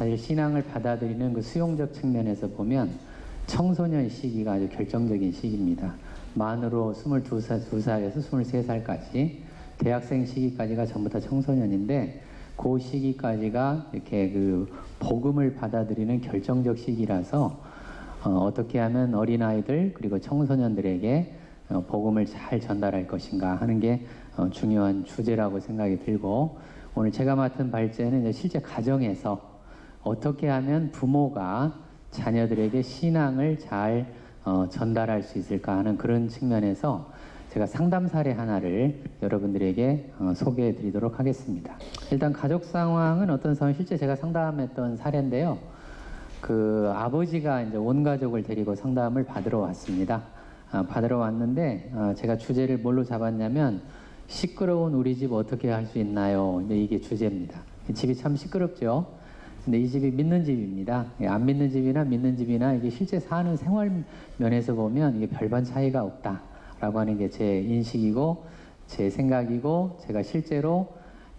사실 신앙을 받아들이는 그 수용적 측면에서 보면 청소년 시기가 아주 결정적인 시기입니다. 만으로 22살에서 23살까지 대학생 시기까지가 전부 다 청소년인데 그 시기까지가 이렇게 그 복음을 받아들이는 결정적 시기라서 어떻게 하면 어린아이들 그리고 청소년들에게 복음을 잘 전달할 것인가 하는 게 중요한 주제라고 생각이 들고, 오늘 제가 맡은 발제는 이제 실제 가정에서 어떻게 하면 부모가 자녀들에게 신앙을 잘 전달할 수 있을까 하는 그런 측면에서 제가 상담 사례 하나를 여러분들에게 소개해 드리도록 하겠습니다. 일단 가족 상황은 어떤 상황, 실제 제가 상담했던 사례인데요. 그 아버지가 이제 온 가족을 데리고 상담을 받으러 왔습니다. 받으러 왔는데 제가 주제를 뭘로 잡았냐면 시끄러운 우리 집 어떻게 할 수 있나요? 이제 이게 주제입니다. 집이 참 시끄럽죠. 근데 이 집이 믿는 집입니다. 안 믿는 집이나 믿는 집이나 이게 실제 사는 생활 면에서 보면 이게 별반 차이가 없다라고 하는 게 제 인식이고 제 생각이고 제가 실제로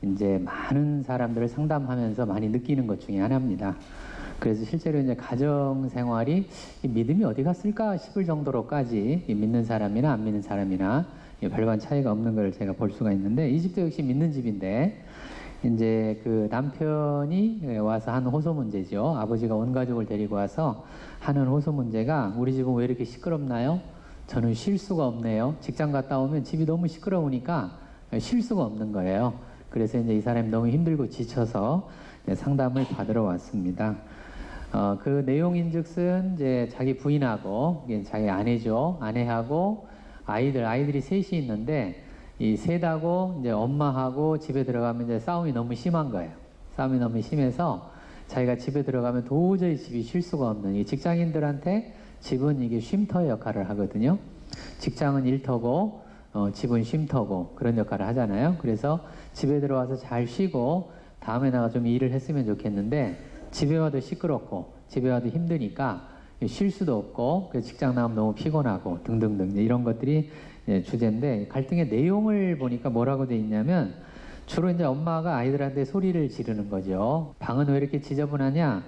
이제 많은 사람들을 상담하면서 많이 느끼는 것 중에 하나입니다. 그래서 실제로 이제 가정 생활이 믿음이 어디 갔을까 싶을 정도로까지 믿는 사람이나 안 믿는 사람이나 별반 차이가 없는 걸 제가 볼 수가 있는데, 이 집도 역시 믿는 집인데 이제 그 남편이 와서 하는 호소 문제죠. 아버지가 온 가족을 데리고 와서 하는 호소 문제가 우리 집은 왜 이렇게 시끄럽나요? 저는 쉴 수가 없네요. 직장 갔다 오면 집이 너무 시끄러우니까 쉴 수가 없는 거예요. 그래서 이제 이 사람이 너무 힘들고 지쳐서 상담을 받으러 왔습니다. 그 내용인즉슨 이제 자기 부인하고 자기 아내죠. 아내하고 아이들이 셋이 있는데 이 셋하고 이제 엄마하고 집에 들어가면 이제 싸움이 너무 심한 거예요. 싸움이 너무 심해서 자기가 집에 들어가면 도저히 집이 쉴 수가 없는, 이 직장인들한테 집은 이게 쉼터 역할을 하거든요. 직장은 일터고 집은 쉼터고 그런 역할을 하잖아요. 그래서 집에 들어와서 잘 쉬고 다음에 나가 좀 일을 했으면 좋겠는데 집에 와도 시끄럽고 집에 와도 힘드니까 쉴 수도 없고 직장 나오면 너무 피곤하고 등등등 이런 것들이 주제인데, 갈등의 내용을 보니까 뭐라고 돼 있냐면 주로 이제 엄마가 아이들한테 소리를 지르는 거죠. 방은 왜 이렇게 지저분하냐?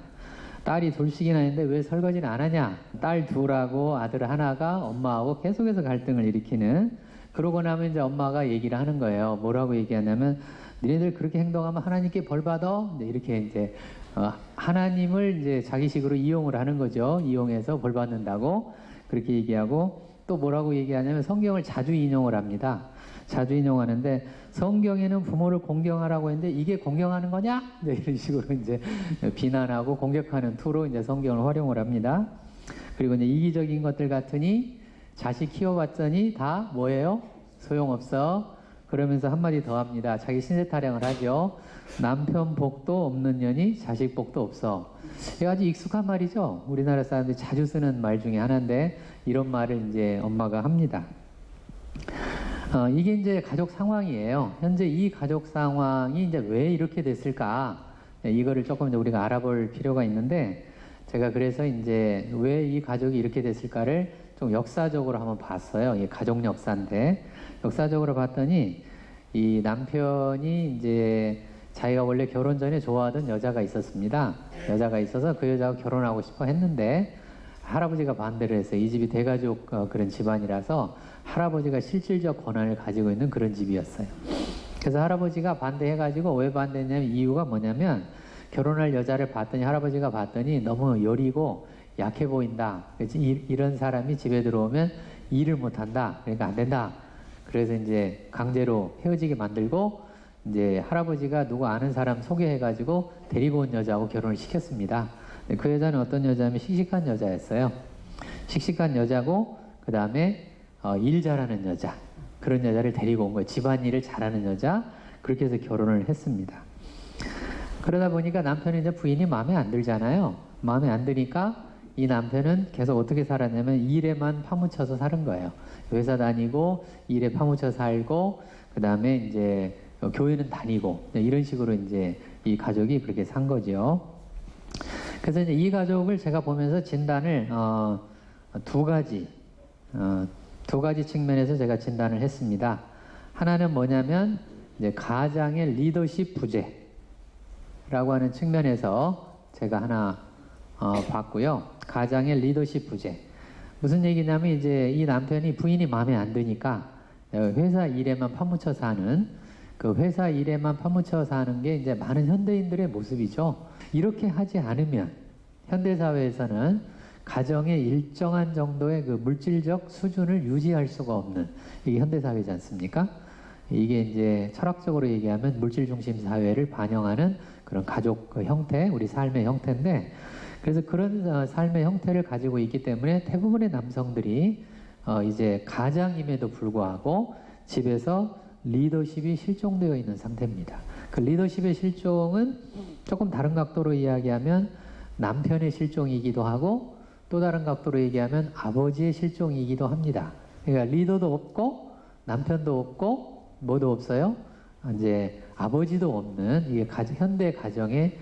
딸이 둘씩이나 있는데 왜 설거지를 안 하냐? 딸 둘하고 아들 하나가 엄마하고 계속해서 갈등을 일으키는, 그러고 나면 이제 엄마가 얘기를 하는 거예요. 뭐라고 얘기하냐면 니네들 그렇게 행동하면 하나님께 벌 받아? 이렇게 이제 하나님을 이제 자기식으로 이용을 하는 거죠. 이용해서 벌 받는다고 그렇게 얘기하고, 또 뭐라고 얘기하냐면 성경을 자주 인용을 합니다. 자주 인용하는데 성경에는 부모를 공경하라고 했는데 이게 공경하는 거냐? 이런 식으로 이제 비난하고 공격하는 투로 이제 성경을 활용을 합니다. 그리고 이제 이기적인 것들 같으니 자식 키워봤더니 다 뭐예요? 소용없어. 그러면서 한마디 더 합니다. 자기 신세 타령을 하죠. 남편 복도 없는 년이 자식 복도 없어. 이거 아주 익숙한 말이죠. 우리나라 사람들이 자주 쓰는 말 중에 하나인데 이런 말을 이제 엄마가 합니다. 이게 이제 가족 상황이에요. 현재 이 가족 상황이 이제 왜 이렇게 됐을까? 이거를 조금 이제 우리가 알아볼 필요가 있는데, 제가 그래서 이제 왜 이 가족이 이렇게 됐을까를 좀 역사적으로 한번 봤어요. 이게 가족 역사인데, 역사적으로 봤더니 이 남편이 이제 자기가 원래 결혼 전에 좋아하던 여자가 있었습니다. 여자가 있어서 그 여자하고 결혼하고 싶어 했는데 할아버지가 반대를 했어요. 이 집이 대가족 그런 집안이라서 할아버지가 실질적 권한을 가지고 있는 그런 집이었어요. 그래서 할아버지가 반대해가지고, 왜 반대했냐면 이유가 뭐냐면 결혼할 여자를 봤더니 할아버지가 봤더니 너무 여리고 약해 보인다. 그래서 이런 사람이 집에 들어오면 일을 못한다. 그러니까 안 된다. 그래서 이제 강제로 헤어지게 만들고 이제 할아버지가 누구 아는 사람 소개해가지고 데리고 온 여자하고 결혼을 시켰습니다. 그 여자는 어떤 여자냐면 씩씩한 여자였어요. 씩씩한 여자고 그 다음에 일 잘하는 여자, 그런 여자를 데리고 온 거예요. 집안일을 잘하는 여자. 그렇게 해서 결혼을 했습니다. 그러다 보니까 남편이 이제 부인이 마음에 안 들잖아요. 마음에 안 드니까 이 남편은 계속 어떻게 살았냐면 일에만 파묻혀서 사는 거예요. 회사 다니고 일에 파묻혀 살고 그 다음에 이제 교회는 다니고 이런 식으로 이제 이 가족이 그렇게 산 거죠. 그래서 이제 이 가족을 제가 보면서 진단을 두 가지 측면에서 제가 진단을 했습니다. 하나는 뭐냐면 이제 가장의 리더십 부재라고 하는 측면에서 제가 하나 봤고요. 가장의 리더십 부재. 무슨 얘기냐면 이제 이 남편이 부인이 마음에 안 드니까 회사 일에만 파묻혀 사는, 그 회사 일에만 파묻혀 사는 게 이제 많은 현대인들의 모습이죠. 이렇게 하지 않으면 현대사회에서는 가정의 일정한 정도의 그 물질적 수준을 유지할 수가 없는, 이게 현대사회지 않습니까? 이게 이제 철학적으로 얘기하면 물질 중심 사회를 반영하는 그런 가족 그 형태, 우리 삶의 형태인데, 그래서 그런 삶의 형태를 가지고 있기 때문에 대부분의 남성들이 이제 가장임에도 불구하고 집에서 리더십이 실종되어 있는 상태입니다. 그 리더십의 실종은 조금 다른 각도로 이야기하면 남편의 실종이기도 하고, 또 다른 각도로 얘기하면 아버지의 실종이기도 합니다. 그러니까 리더도 없고 남편도 없고 뭐도 없어요? 이제 아버지도 없는, 이게 현대 가정의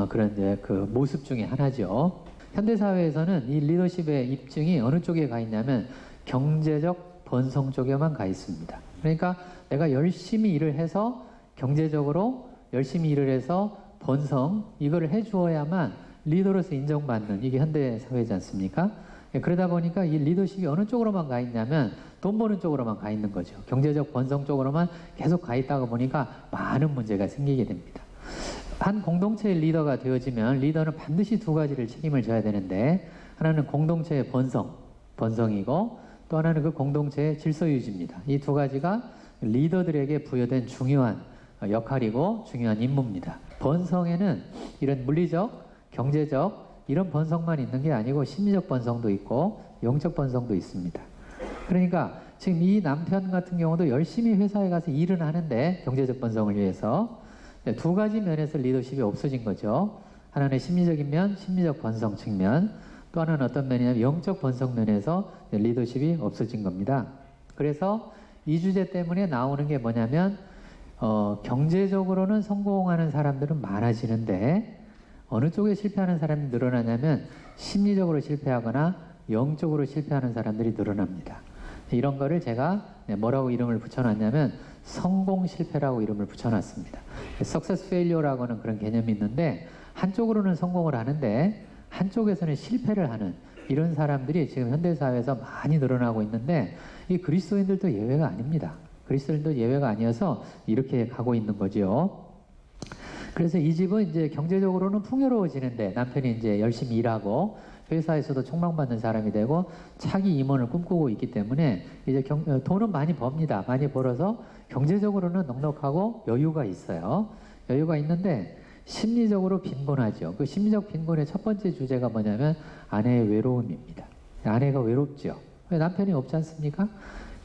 그런 이제 그 모습 중에 하나죠. 현대 사회에서는 이 리더십의 입증이 어느 쪽에 가 있냐면 경제적 번성 쪽에만 가 있습니다. 그러니까 내가 열심히 일을 해서 경제적으로 열심히 일을 해서 번성, 이거를 해주어야만 리더로서 인정받는, 이게 현대 사회지 않습니까? 그러다 보니까 이 리더십이 어느 쪽으로만 가 있냐면 돈 버는 쪽으로만 가 있는 거죠. 경제적 번성 쪽으로만 계속 가 있다가 보니까 많은 문제가 생기게 됩니다. 한 공동체의 리더가 되어지면 리더는 반드시 두 가지를 책임을 져야 되는데, 하나는 공동체의 번성이고 또 하나는 그 공동체의 질서 유지입니다. 이 두 가지가 리더들에게 부여된 중요한 역할이고 중요한 임무입니다. 번성에는 이런 물리적, 경제적 이런 번성만 있는 게 아니고 심리적 번성도 있고 영적 번성도 있습니다. 그러니까 지금 이 남편 같은 경우도 열심히 회사에 가서 일은 하는데 경제적 번성을 위해서 두 가지 면에서 리더십이 없어진 거죠. 하나는 심리적인 면, 심리적 번성 측면, 또 하나는 어떤 면이냐면 영적 번성 면에서 리더십이 없어진 겁니다. 그래서 이 주제 때문에 나오는 게 뭐냐면 경제적으로는 성공하는 사람들은 많아지는데 어느 쪽에 실패하는 사람이 늘어나냐면 심리적으로 실패하거나 영적으로 실패하는 사람들이 늘어납니다. 이런 거를 제가 뭐라고 이름을 붙여놨냐면 성공 실패라고 이름을 붙여놨습니다. Success Failure라고는 그런 개념이 있는데, 한쪽으로는 성공을 하는데 한쪽에서는 실패를 하는 이런 사람들이 지금 현대사회에서 많이 늘어나고 있는데, 이 그리스도인들도 예외가 아닙니다. 그리스도인도 예외가 아니어서 이렇게 가고 있는 거죠. 그래서 이 집은 이제 경제적으로는 풍요로워지는데 남편이 이제 열심히 일하고 회사에서도 촉망받는 사람이 되고 차기 임원을 꿈꾸고 있기 때문에 이제 돈은 많이 법니다. 많이 벌어서 경제적으로는 넉넉하고 여유가 있어요. 여유가 있는데 심리적으로 빈곤하죠. 그 심리적 빈곤의 첫 번째 주제가 뭐냐면 아내의 외로움입니다. 아내가 외롭죠. 왜? 남편이 없지 않습니까?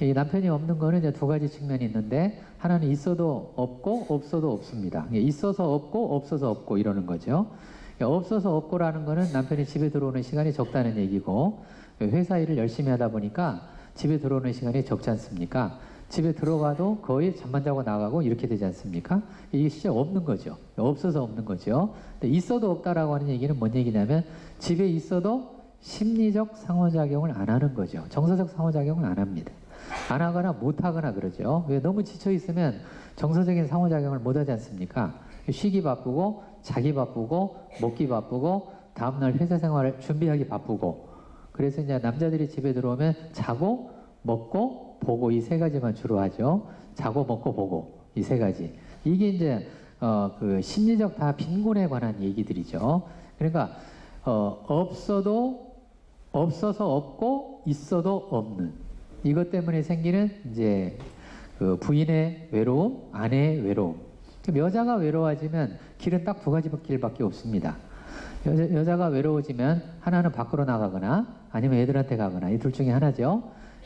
이 남편이 없는 거는 이제 두 가지 측면이 있는데, 하나는 있어도 없고 없어도 없습니다. 있어서 없고 없어서 없고 이러는 거죠. 없어서 없고라는 거는 남편이 집에 들어오는 시간이 적다는 얘기고, 회사 일을 열심히 하다 보니까 집에 들어오는 시간이 적지 않습니까? 집에 들어가도 거의 잠만 자고 나가고 이렇게 되지 않습니까? 이게 진짜 없는 거죠. 없어서 없는 거죠. 근데 있어도 없다라고 하는 얘기는 뭔 얘기냐면 집에 있어도 심리적 상호작용을 안 하는 거죠. 정서적 상호작용을 안 합니다. 안 하거나 못 하거나 그러죠. 왜? 너무 지쳐 있으면 정서적인 상호작용을 못 하지 않습니까? 쉬기 바쁘고 자기 바쁘고 먹기 바쁘고 다음날 회사 생활을 준비하기 바쁘고, 그래서 이제 남자들이 집에 들어오면 자고 먹고 보고 이 세 가지만 주로 하죠. 자고 먹고 보고 이 세 가지. 이게 이제 그 심리적 다 빈곤에 관한 얘기들이죠. 그러니까 없어서 없고 있어도 없는, 이것 때문에 생기는 이제 그 부인의 외로움, 아내의 외로움. 여자가 외로워지면 길은 딱 두 가지 길밖에 없습니다. 여자가 외로워지면 하나는 밖으로 나가거나 아니면 애들한테 가거나, 이 둘 중에 하나죠.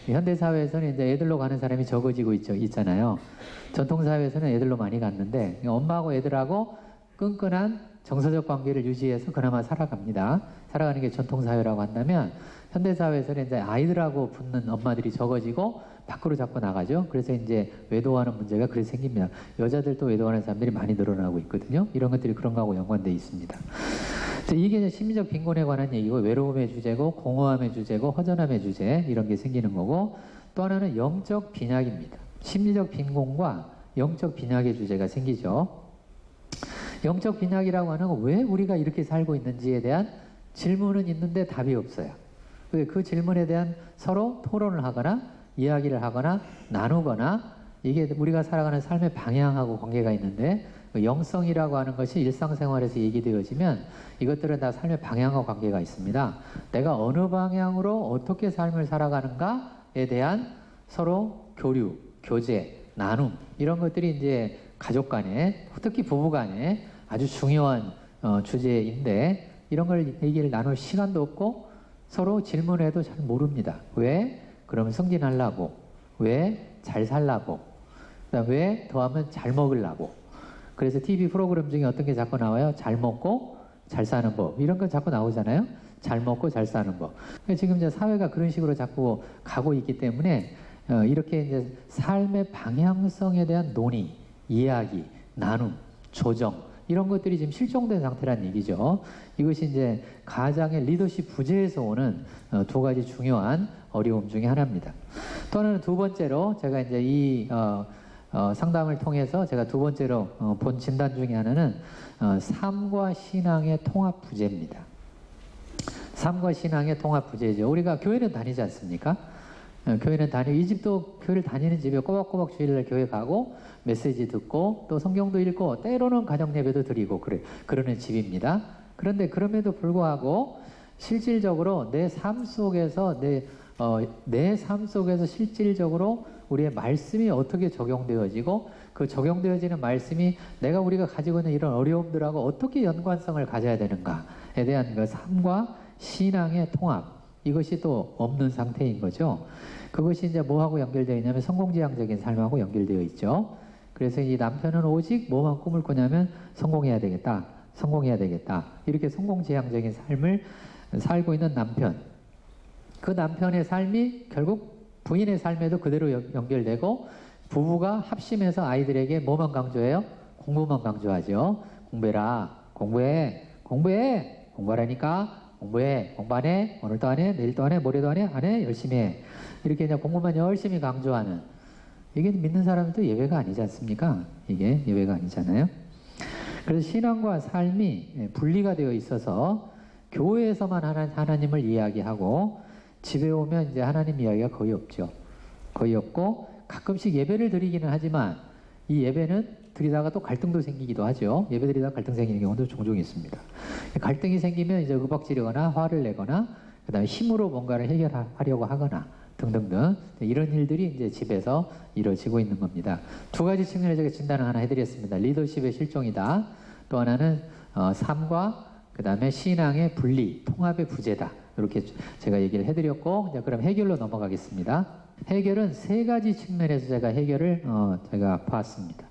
현대사회에서는 이제 애들로 가는 사람이 적어지고 있잖아요. 전통사회에서는 애들로 많이 갔는데 엄마하고 애들하고 끈끈한 정서적 관계를 유지해서 그나마 살아갑니다. 살아가는 게 전통사회라고 한다면, 현대사회에서는 이제 아이들하고 붙는 엄마들이 적어지고 밖으로 자꾸 나가죠. 그래서 이제 외도하는 문제가 그래서 생깁니다. 여자들도 외도하는 사람들이 많이 늘어나고 있거든요. 이런 것들이 그런 거하고 연관되어 있습니다. 이게 이제 심리적 빈곤에 관한 얘기고, 외로움의 주제고 공허함의 주제고 허전함의 주제, 이런 게 생기는 거고, 또 하나는 영적 빈약입니다. 심리적 빈곤과 영적 빈약의 주제가 생기죠. 영적 빈약이라고 하는 건 왜 우리가 이렇게 살고 있는지에 대한 질문은 있는데 답이 없어요. 그 질문에 대한 서로 토론을 하거나 이야기를 하거나 나누거나 이게 우리가 살아가는 삶의 방향하고 관계가 있는데 영성이라고 하는 것이 일상생활에서 얘기되어지면 이것들은 다 삶의 방향과 관계가 있습니다. 내가 어느 방향으로 어떻게 삶을 살아가는가에 대한 서로 교류, 교제, 나눔 이런 것들이 이제 가족 간에 특히 부부 간에 아주 중요한 주제인데 이런 걸 얘기를 나눌 시간도 없고 서로 질문해도 잘 모릅니다. 왜? 그러면 승진하려고. 왜? 잘 살라고. 그다음 왜? 더하면 잘 먹으려고. 그래서 TV 프로그램 중에 어떤 게 자꾸 나와요? 잘 먹고 잘 사는 법. 이런 거 자꾸 나오잖아요. 잘 먹고 잘 사는 법. 지금 이제 사회가 그런 식으로 자꾸 가고 있기 때문에 이렇게 이제 삶의 방향성에 대한 논의, 이야기, 나눔, 조정 이런 것들이 지금 실종된 상태란 얘기죠. 이것이 이제 가장의 리더십 부재에서 오는 두 가지 중요한 어려움 중에 하나입니다. 또 하나는 두 번째로 제가 이제 이 상담을 통해서 제가 두 번째로 본 진단 중에 하나는 삶과 신앙의 통합 부재입니다. 삶과 신앙의 통합 부재죠. 우리가 교회는 다니지 않습니까? 교회는 다니고 이 집도 교회를 다니는 집에 꼬박꼬박 주일날 교회 가고 메시지 듣고 또 성경도 읽고 때로는 가정 예배도 드리고 그러는 집입니다. 그런데 그럼에도 불구하고 실질적으로 내 삶 속에서 내 삶 속에서 실질적으로 우리의 말씀이 어떻게 적용되어지고 그 적용되어지는 말씀이 우리가 가지고 있는 이런 어려움들하고 어떻게 연관성을 가져야 되는가에 대한 그 삶과 신앙의 통합 이것이 또 없는 상태인 거죠. 그것이 이제 뭐하고 연결되어 있냐면 성공지향적인 삶하고 연결되어 있죠. 그래서 이 남편은 오직 뭐만 꿈을 꾸냐면 성공해야 되겠다. 성공해야 되겠다. 이렇게 성공지향적인 삶을 살고 있는 남편. 그 남편의 삶이 결국 부인의 삶에도 그대로 연결되고 부부가 합심해서 아이들에게 뭐만 강조해요? 공부만 강조하죠. 공부해라. 공부해. 공부하라니까. 공부해. 공부 안 해? 오늘도 안 해? 내일도 안 해? 모레도 안 해? 안 해? 열심히 해. 이렇게 그냥 공부만 열심히 강조하는 이게 믿는 사람도 예외가 아니지 않습니까? 이게 예외가 아니잖아요. 그래서 신앙과 삶이 분리가 되어 있어서 교회에서만 하나님을 이야기하고 집에 오면 이제 하나님 이야기가 거의 없죠. 거의 없고 가끔씩 예배를 드리기는 하지만 이 예배는 드리다가 또 갈등도 생기기도 하죠. 예배 드리다가 갈등 생기는 경우도 종종 있습니다. 갈등이 생기면 이제 윽박지르거나 화를 내거나 그 다음에 힘으로 뭔가를 해결하려고 하거나 등등등 이런 일들이 이제 집에서 이루어지고 있는 겁니다. 두 가지 측면에서 제가 진단을 하나 해드렸습니다. 리더십의 실종이다. 또 하나는 삶과 그 다음에 신앙의 분리, 통합의 부재다. 이렇게 제가 얘기를 해드렸고 이제 그럼 해결로 넘어가겠습니다. 해결은 세 가지 측면에서 제가 해결을 제가 봤습니다.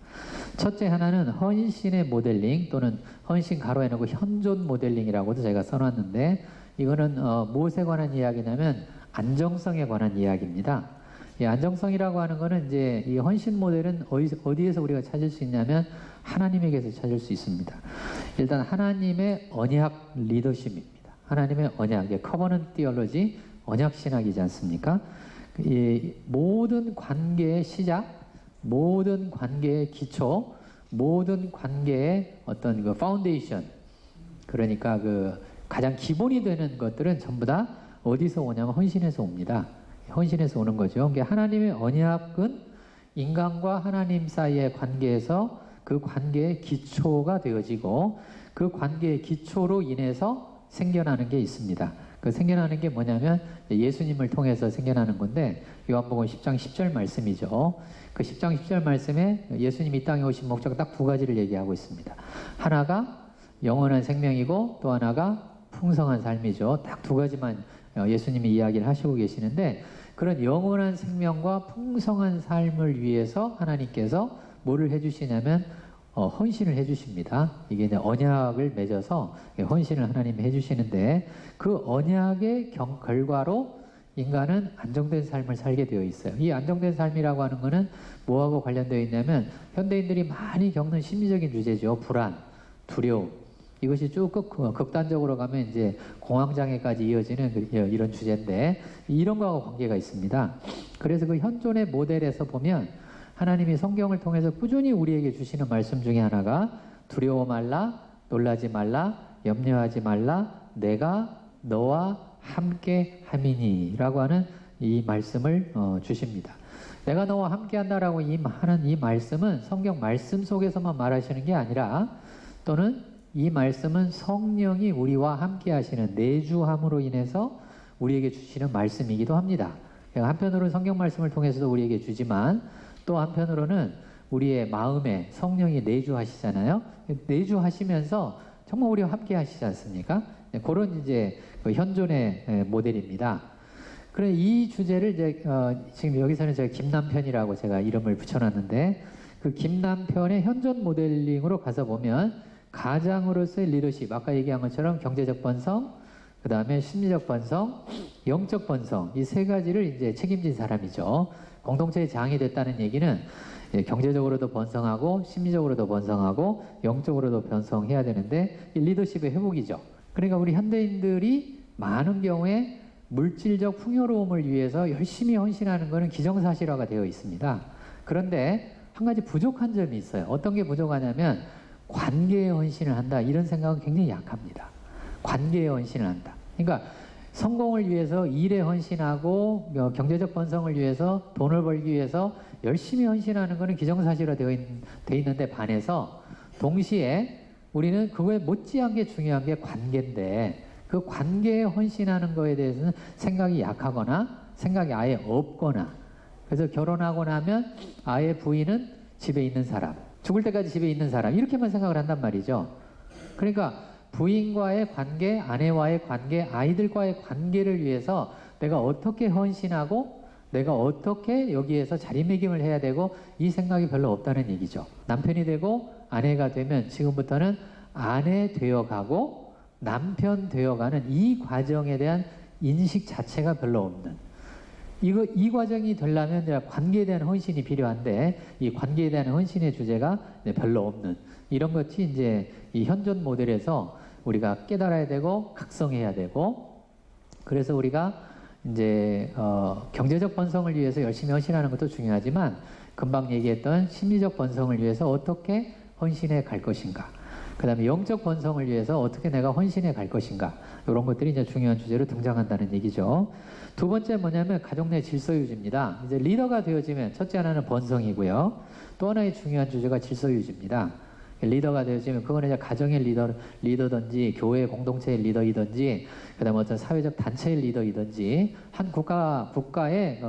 첫째 하나는 헌신의 모델링 또는 헌신 가로해놓고 현존 모델링이라고도 제가 써놨는데 이거는 무엇에 관한 이야기냐면 안정성에 관한 이야기입니다. 이 안정성이라고 하는 거는 이제 이 헌신 모델은 어디에서 우리가 찾을 수 있냐면 하나님에게서 찾을 수 있습니다. 일단 하나님의 언약 리더십입니다. 하나님의 언약, 커버넌트 티올로지, 언약 신학이지 않습니까? 이 모든 관계의 시작, 모든 관계의 기초, 모든 관계의 어떤 그 파운데이션, 그러니까 그 가장 기본이 되는 것들은 전부 다 어디서 오냐면 헌신에서 옵니다. 헌신에서 오는 거죠. 그러니까 하나님의 언약은 인간과 하나님 사이의 관계에서 그 관계의 기초가 되어지고 그 관계의 기초로 인해서 생겨나는 게 있습니다. 그 생겨나는 게 뭐냐면 예수님을 통해서 생겨나는 건데 요한복음 10장 10절 말씀이죠. 그 10장 10절 말씀에 예수님이 이 땅에 오신 목적 딱 두 가지를 얘기하고 있습니다. 하나가 영원한 생명이고 또 하나가 풍성한 삶이죠. 딱 두 가지만 예수님이 이야기를 하시고 계시는데 그런 영원한 생명과 풍성한 삶을 위해서 하나님께서 뭐를 해주시냐면 헌신을 해주십니다. 이게 이제 언약을 맺어서 헌신을 하나님이 해주시는데 그 언약의 결과로 인간은 안정된 삶을 살게 되어 있어요. 이 안정된 삶이라고 하는 것은 뭐하고 관련되어 있냐면 현대인들이 많이 겪는 심리적인 주제죠. 불안, 두려움. 이것이 쭉 극단적으로 가면 이제 공황장애까지 이어지는 이런 주제인데 이런 거하고 관계가 있습니다. 그래서 그 현존의 모델에서 보면 하나님이 성경을 통해서 꾸준히 우리에게 주시는 말씀 중에 하나가 두려워 말라, 놀라지 말라, 염려하지 말라, 내가 너와 함께 함이니 라고 하는 이 말씀을 주십니다. 내가 너와 함께 한다라고 하는 이 말씀은 성경 말씀 속에서만 말하시는 게 아니라, 또는 이 말씀은 성령이 우리와 함께 하시는 내주함으로 인해서 우리에게 주시는 말씀이기도 합니다. 한편으로는 성경 말씀을 통해서도 우리에게 주지만, 또 한편으로는 우리의 마음에 성령이 내주하시잖아요. 내주하시면서 정말 우리와 함께 하시지 않습니까? 그런 이제 현존의 모델입니다. 그래, 이 주제를 이제 지금 여기서는 제가 김남편이라고 제가 이름을 붙여놨는데, 그 김남편의 현존 모델링으로 가서 보면 가장으로서의 리더십, 아까 얘기한 것처럼 경제적 번성, 그 다음에 심리적 번성, 영적 번성, 이 세 가지를 이제 책임진 사람이죠. 공동체의 장이 됐다는 얘기는 경제적으로도 번성하고 심리적으로도 번성하고 영적으로도 번성해야 되는데, 이 리더십의 회복이죠. 그러니까 우리 현대인들이 많은 경우에 물질적 풍요로움을 위해서 열심히 헌신하는 것은 기정사실화가 되어 있습니다. 그런데 한 가지 부족한 점이 있어요. 어떤 게 부족하냐면 관계에 헌신을 한다, 이런 생각은 굉장히 약합니다. 관계에 헌신을 한다. 그러니까 성공을 위해서 일에 헌신하고 경제적 번성을 위해서 돈을 벌기 위해서 열심히 헌신하는 것은 기정사실화 되어 있는데 반해서, 동시에 우리는 그거에 못지않게 중요한 게 관계인데, 그 관계에 헌신하는 거에 대해서는 생각이 약하거나 생각이 아예 없거나, 그래서 결혼하고 나면 아예 부인은 집에 있는 사람, 죽을 때까지 집에 있는 사람, 이렇게만 생각을 한단 말이죠. 그러니까 부인과의 관계, 아내와의 관계, 아이들과의 관계를 위해서 내가 어떻게 헌신하고 내가 어떻게 여기에서 자리매김을 해야 되고, 이 생각이 별로 없다는 얘기죠. 남편이 되고 아내가 되면 지금부터는 아내 되어가고 남편 되어가는 이 과정에 대한 인식 자체가 별로 없는, 이 과정이 되려면 관계에 대한 헌신이 필요한데, 이 관계에 대한 헌신의 주제가 별로 없는, 이런 것이 이제 이 현존 모델에서 우리가 깨달아야 되고 각성해야 되고, 그래서 우리가 이제 경제적 번성을 위해서 열심히 헌신하는 것도 중요하지만, 금방 얘기했던 심리적 번성을 위해서 어떻게 헌신해 갈 것인가, 그 다음에 영적 번성을 위해서 어떻게 내가 헌신해 갈 것인가, 이런 것들이 이제 중요한 주제로 등장한다는 얘기죠. 두 번째 뭐냐면 가족 내 질서 유지입니다. 이제 리더가 되어지면 첫째 하나는 번성이고요. 또 하나의 중요한 주제가 질서 유지입니다. 리더가 되어지면 그거는 이제 가정의 리더든지 교회 공동체의 리더이든지, 그다음에 어떤 사회적 단체의 리더이든지, 한 국가의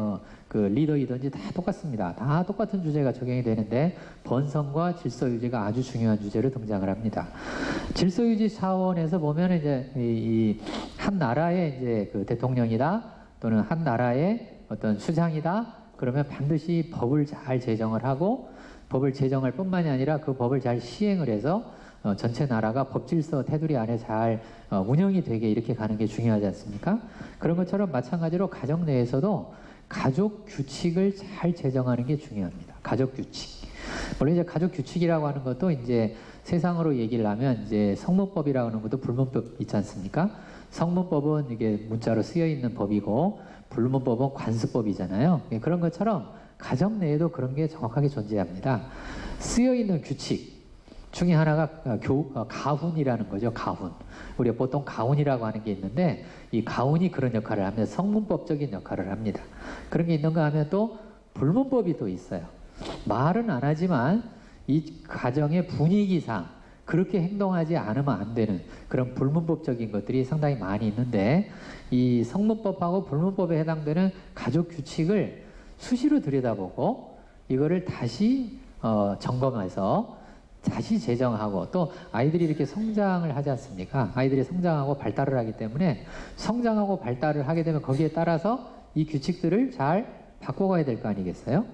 그 리더이든지 다 똑같습니다. 다 똑같은 주제가 적용이 되는데, 번성과 질서 유지가 아주 중요한 주제로 등장을 합니다. 질서 유지 차원에서 보면 이제 이 한 나라의 이제 그 대통령이다, 또는 한 나라의 어떤 수장이다, 그러면 반드시 법을 잘 제정을 하고, 법을 제정할 뿐만이 아니라 그 법을 잘 시행을 해서 전체 나라가 법질서 테두리 안에 잘 운영이 되게 이렇게 가는 게 중요하지 않습니까? 그런 것처럼 마찬가지로 가정 내에서도 가족 규칙을 잘 제정하는 게 중요합니다. 가족 규칙. 물론 이제 가족 규칙이라고 하는 것도 이제 세상으로 얘기를 하면 이제 성문법이라고 하는 것도 불문법 있지 않습니까? 성문법은 이게 문자로 쓰여 있는 법이고, 불문법은 관습법이잖아요. 그런 것처럼 가정 내에도 그런 게 정확하게 존재합니다. 쓰여있는 규칙 중에 하나가 가훈이라는 거죠. 가훈. 우리가 보통 가훈이라고 하는 게 있는데, 이 가훈이 그런 역할을 하면 성문법적인 역할을 합니다. 그런 게 있는가 하면 또 불문법이 또 있어요. 말은 안 하지만 이 가정의 분위기상 그렇게 행동하지 않으면 안 되는 그런 불문법적인 것들이 상당히 많이 있는데, 이 성문법하고 불문법에 해당되는 가족 규칙을 수시로 들여다보고 이거를 다시 점검해서 다시 제정하고, 또 아이들이 이렇게 성장을 하지 않습니까? 아이들이 성장하고 발달을 하기 때문에 성장하고 발달을 하게 되면 거기에 따라서 이 규칙들을 잘 바꿔가야 될 거 아니겠어요?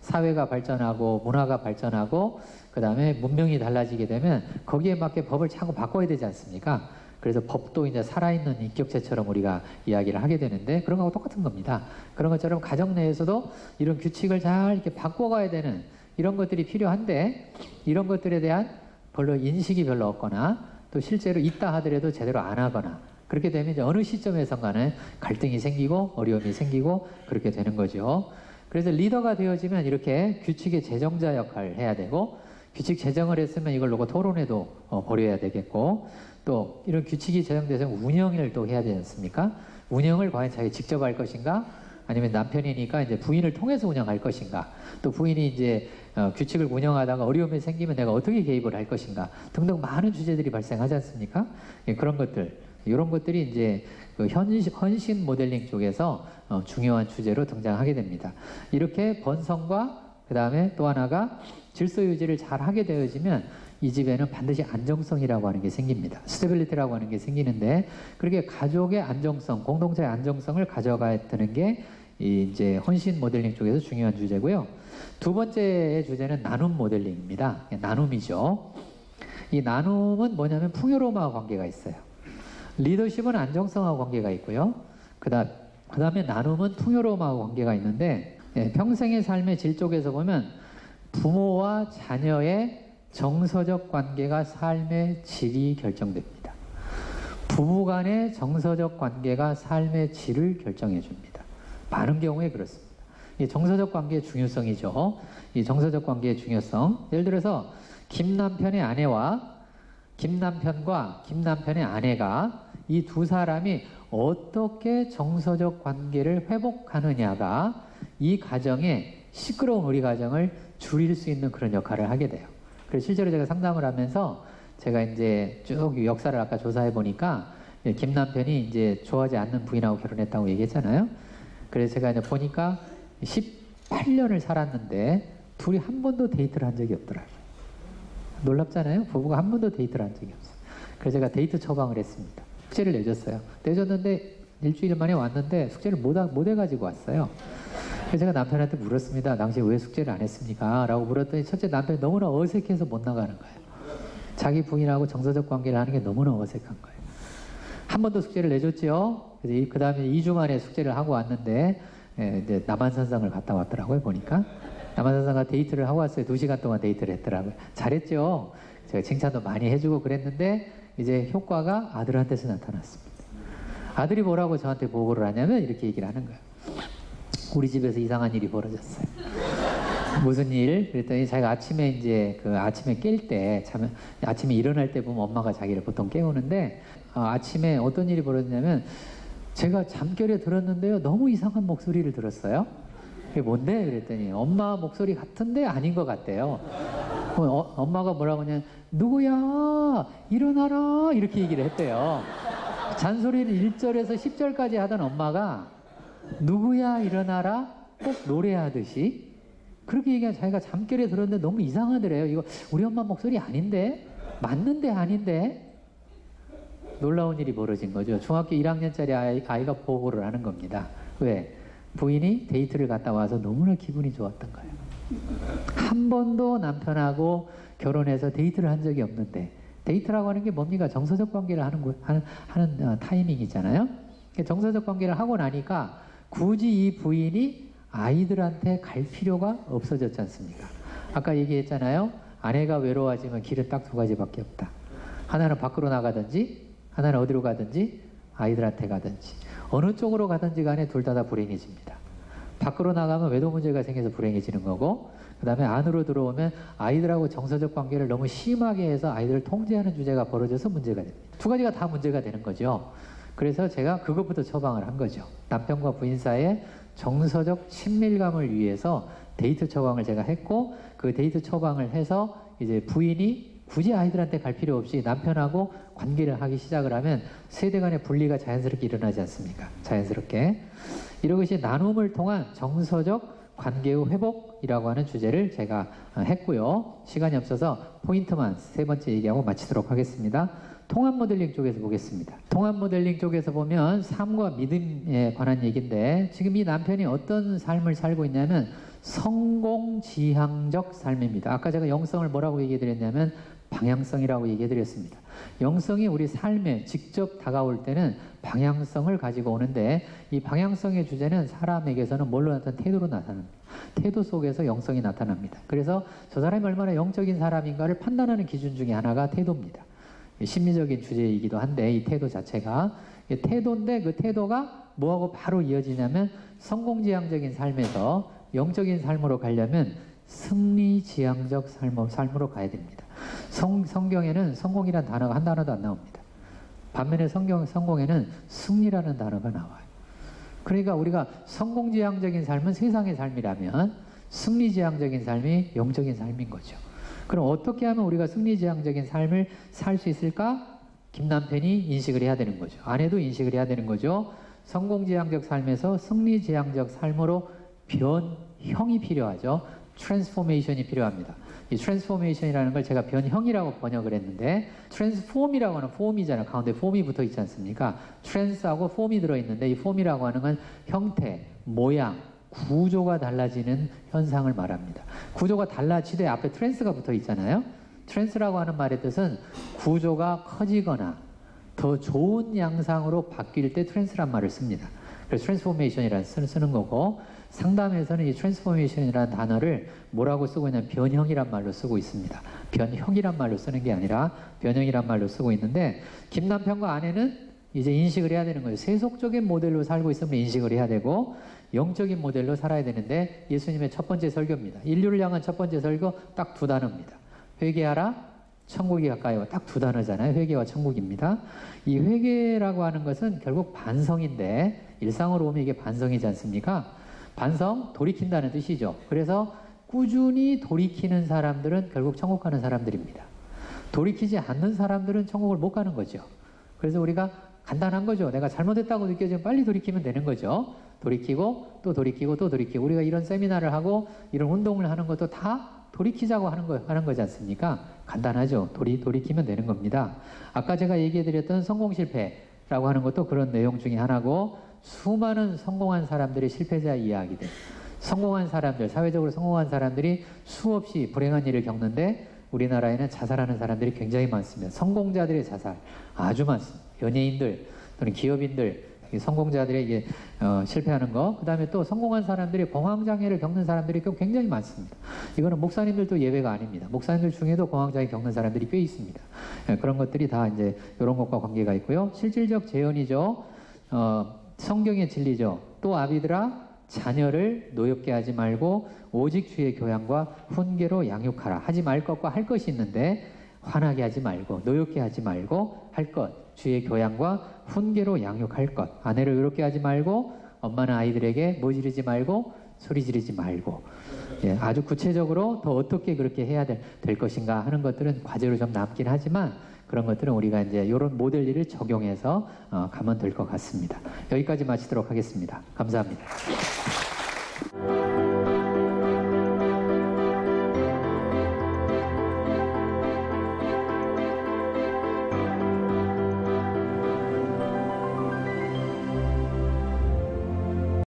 사회가 발전하고 문화가 발전하고 그 다음에 문명이 달라지게 되면 거기에 맞게 법을 자꾸 바꿔야 되지 않습니까? 그래서 법도 이제 살아있는 인격체처럼 우리가 이야기를 하게 되는데, 그런 거하고 똑같은 겁니다. 그런 것처럼 가정 내에서도 이런 규칙을 잘 이렇게 바꿔가야 되는 이런 것들이 필요한데, 이런 것들에 대한 별로 인식이 별로 없거나, 또 실제로 있다 하더라도 제대로 안 하거나, 그렇게 되면 이제 어느 시점에선가는 갈등이 생기고 어려움이 생기고 그렇게 되는 거죠. 그래서 리더가 되어지면 이렇게 규칙의 제정자 역할을 해야 되고, 규칙 제정을 했으면 이걸 놓고 토론회도 벌여야 되겠고, 또 이런 규칙이 제정돼서 운영을 또 해야 되지 않습니까? 운영을 과연 자기 직접 할 것인가? 아니면 남편이니까 이제 부인을 통해서 운영할 것인가? 또 부인이 이제 규칙을 운영하다가 어려움이 생기면 내가 어떻게 개입을 할 것인가? 등등 많은 주제들이 발생하지 않습니까? 예, 그런 것들, 이런 것들이 이제 그 헌신 모델링 쪽에서 중요한 주제로 등장하게 됩니다. 이렇게 번성과 그 다음에 또 하나가 질서 유지를 잘 하게 되어지면 이 집에는 반드시 안정성이라고 하는 게 생깁니다. 스테빌리티라고 하는 게 생기는데, 그렇게 가족의 안정성, 공동체의 안정성을 가져가야 되는 게 이제 헌신 모델링 쪽에서 중요한 주제고요. 두 번째 주제는 나눔 모델링입니다. 나눔이죠. 이 나눔은 뭐냐면 풍요로움과 관계가 있어요. 리더십은 안정성하고 관계가 있고요. 그 다음에 나눔은 풍요로움하고 관계가 있는데, 평생의 삶의 질 쪽에서 보면 부모와 자녀의 정서적 관계가 삶의 질이 결정됩니다. 부부 간의 정서적 관계가 삶의 질을 결정해 줍니다. 많은 경우에 그렇습니다. 이 정서적 관계의 중요성이죠. 이 정서적 관계의 중요성. 예를 들어서 김남편의 아내와 김남편과 김남편의 아내가 이 두 사람이 어떻게 정서적 관계를 회복하느냐가 이 가정의 시끄러운 우리 가정을 줄일 수 있는 그런 역할을 하게 돼요. 그래서 실제로 제가 상담을 하면서 제가 이제 쭉 역사를 아까 조사해 보니까 김남편이 이제 좋아하지 않는 부인하고 결혼했다고 얘기했잖아요. 그래서 제가 이제 보니까 18년을 살았는데 둘이 한 번도 데이트를 한 적이 없더라고요. 놀랍잖아요. 부부가 한 번도 데이트를 한 적이 없어요. 그래서 제가 데이트 처방을 했습니다. 숙제를 내줬어요. 내줬는데 일주일 만에 왔는데 숙제를 못 해가지고 왔어요. 그래서 제가 남편한테 물었습니다. 당시 왜 숙제를 안 했습니까? 라고 물었더니 첫째, 남편이 너무나 어색해서 못 나가는 거예요. 자기 부인하고 정서적 관계를 하는 게 너무나 어색한 거예요. 한 번 더 숙제를 내줬죠. 그래서 그 다음에 2주 만에 숙제를 하고 왔는데 이제 남한산성을 갔다 왔더라고요. 보니까 남한산성과 데이트를 하고 왔어요. 2시간 동안 데이트를 했더라고요. 잘했죠. 제가 칭찬도 많이 해주고 그랬는데 이제 효과가 아들한테서 나타났습니다. 아들이 뭐라고 저한테 보고를 하냐면 이렇게 얘기를 하는 거예요. 우리 집에서 이상한 일이 벌어졌어요. 무슨 일? 그랬더니 자기가 아침에 이제 아침에 깰 때, 아침에 일어날 때 보면 엄마가 자기를 보통 깨우는데, 아침에 어떤 일이 벌어졌냐면, 제가 잠결에 들었는데요, 너무 이상한 목소리를 들었어요. 그게 뭔데? 그랬더니 엄마 목소리 같은데 아닌 것 같대요. 엄마가 뭐라고 하냐면, 누구야? 일어나라! 이렇게 얘기를 했대요. 잔소리를 1절에서 10절까지 하던 엄마가 누구야 일어나라 꼭 노래하듯이 그렇게 얘기하면 자기가 잠결에 들었는데 너무 이상하더래요. 이거 우리 엄마 목소리 아닌데? 맞는데 아닌데? 놀라운 일이 벌어진 거죠. 중학교 1학년짜리 아이가 보고를 하는 겁니다. 왜? 부인이 데이트를 갔다 와서 너무나 기분이 좋았던 거예요. 한 번도 남편하고 결혼해서 데이트를 한 적이 없는데, 데이트라고 하는 게 뭡니까? 정서적 관계를 하는 타이밍이잖아요. 정서적 관계를 하고 나니까 굳이 이 부인이 아이들한테 갈 필요가 없어졌지 않습니까? 아까 얘기했잖아요. 아내가 외로워지면 길은 딱 두 가지밖에 없다. 하나는 밖으로 나가든지, 하나는 어디로 가든지, 아이들한테 가든지. 어느 쪽으로 가든지 간에 둘 다 불행해집니다. 밖으로 나가면 외도 문제가 생겨서 불행해지는 거고, 그 다음에 안으로 들어오면 아이들하고 정서적 관계를 너무 심하게 해서 아이들을 통제하는 주제가 벌어져서 문제가 됩니다. 두 가지가 다 문제가 되는 거죠. 그래서 제가 그것부터 처방을 한 거죠. 남편과 부인 사이에 정서적 친밀감을 위해서 데이트 처방을 제가 했고, 그 데이트 처방을 해서 이제 부인이 굳이 아이들한테 갈 필요 없이 남편하고 관계를 하기 시작을 하면 세대 간의 분리가 자연스럽게 일어나지 않습니까? 자연스럽게. 이것이 나눔을 통한 정서적 관계의 회복이라고 하는 주제를 제가 했고요. 시간이 없어서 포인트만 세 번째 얘기하고 마치도록 하겠습니다. 통합 모델링 쪽에서 보겠습니다. 통합 모델링 쪽에서 보면 삶과 믿음에 관한 얘기인데, 지금 이 남편이 어떤 삶을 살고 있냐면 성공지향적 삶입니다. 아까 제가 영성을 뭐라고 얘기해 드렸냐면 방향성이라고 얘기해 드렸습니다. 영성이 우리 삶에 직접 다가올 때는 방향성을 가지고 오는데, 이 방향성의 주제는 사람에게서는 뭘로 나타나는 태도로 나타납니다. 태도 속에서 영성이 나타납니다. 그래서 저 사람이 얼마나 영적인 사람인가를 판단하는 기준 중에 하나가 태도입니다. 심리적인 주제이기도 한데, 이 태도 자체가 태도인데, 그 태도가 뭐하고 바로 이어지냐면 성공지향적인 삶에서 영적인 삶으로 가려면 승리지향적 삶으로 가야 됩니다. 성경에는 성공이라는 단어가 한 단어도 안 나옵니다. 반면에 성공에는 승리라는 단어가 나와요. 그러니까 우리가 성공지향적인 삶은 세상의 삶이라면 승리지향적인 삶이 영적인 삶인 거죠. 그럼 어떻게 하면 우리가 승리지향적인 삶을 살 수 있을까? 김 남편이 인식을 해야 되는 거죠. 아내도 인식을 해야 되는 거죠. 성공지향적 삶에서 승리지향적 삶으로 변형이 필요하죠. 트랜스포메이션이 필요합니다. 이 트랜스포메이션이라는 걸 제가 변형이라고 번역을 했는데, 트랜스폼이라고 하는 폼이잖아요. 가운데 폼이 붙어 있지 않습니까? 트랜스하고 폼이 들어있는데, 이 폼이라고 하는 건 형태, 모양, 구조가 달라지는 현상을 말합니다. 구조가 달라지되 앞에 트랜스가 붙어 있잖아요. 트랜스라고 하는 말의 뜻은 구조가 커지거나 더 좋은 양상으로 바뀔 때 트랜스란 말을 씁니다. 그래서 트랜스포메이션이라는 쓰는 거고, 상담에서는 이 트랜스포메이션이라는 단어를 뭐라고 쓰고 있냐면 변형이란 말로 쓰고 있습니다. 변형이란 말로 쓰는 게 아니라 변형이란 말로 쓰고 있는데, 김 남편과 아내는 이제 인식을 해야 되는 거예요. 세속적인 모델로 살고 있으면 인식을 해야 되고, 영적인 모델로 살아야 되는데, 예수님의 첫 번째 설교입니다. 인류를 향한 첫 번째 설교 딱 2단어입니다. 회개하라, 천국이 가까이 와. 딱 2단어잖아요. 회개와 천국입니다. 이 회개라고 하는 것은 결국 반성인데, 일상으로 보면 이게 반성이지 않습니까? 반성, 돌이킨다는 뜻이죠. 그래서 꾸준히 돌이키는 사람들은 결국 천국 가는 사람들입니다. 돌이키지 않는 사람들은 천국을 못 가는 거죠. 그래서 우리가 간단한 거죠. 내가 잘못했다고 느껴지면 빨리 돌이키면 되는 거죠. 돌이키고 또 돌이키고 또 돌이키고, 우리가 이런 세미나를 하고 이런 운동을 하는 것도 다 돌이키자고 하는 거지 않습니까? 간단하죠. 돌이키면 되는 겁니다. 아까 제가 얘기해드렸던 성공 실패라고 하는 것도 그런 내용 중에 하나고, 수많은 성공한 사람들의 실패자 이야기들, 성공한 사람들, 사회적으로 성공한 사람들이 수없이 불행한 일을 겪는데, 우리나라에는 자살하는 사람들이 굉장히 많습니다. 성공자들의 자살 아주 많습니다. 연예인들 또는 기업인들, 성공자들에게 실패하는 거, 그 다음에 또 성공한 사람들이 공황장애를 겪는 사람들이 굉장히 많습니다. 이거는 목사님들도 예외가 아닙니다. 목사님들 중에도 공황장애 겪는 사람들이 꽤 있습니다. 그런 것들이 다 이제 이런 것과 관계가 있고요. 실질적 재현이죠. 성경의 진리죠. 또 아비들아, 자녀를 노엽게 하지 말고 오직 주의 교양과 훈계로 양육하라. 하지 말 것과 할 것이 있는데, 화나게 하지 말고 노엽게 하지 말고 할 것, 주의 교양과 훈계로 양육할 것. 아내를 의롭게 하지 말고, 엄마는 아이들에게 모지르지 말고 소리 지르지 말고. 예, 아주 구체적으로 더 어떻게 그렇게 해야 될 것인가 하는 것들은 과제로 좀 남긴 하지만, 그런 것들은 우리가 이제 이런 모델리를 적용해서 가면 될 것 같습니다. 여기까지 마치도록 하겠습니다. 감사합니다.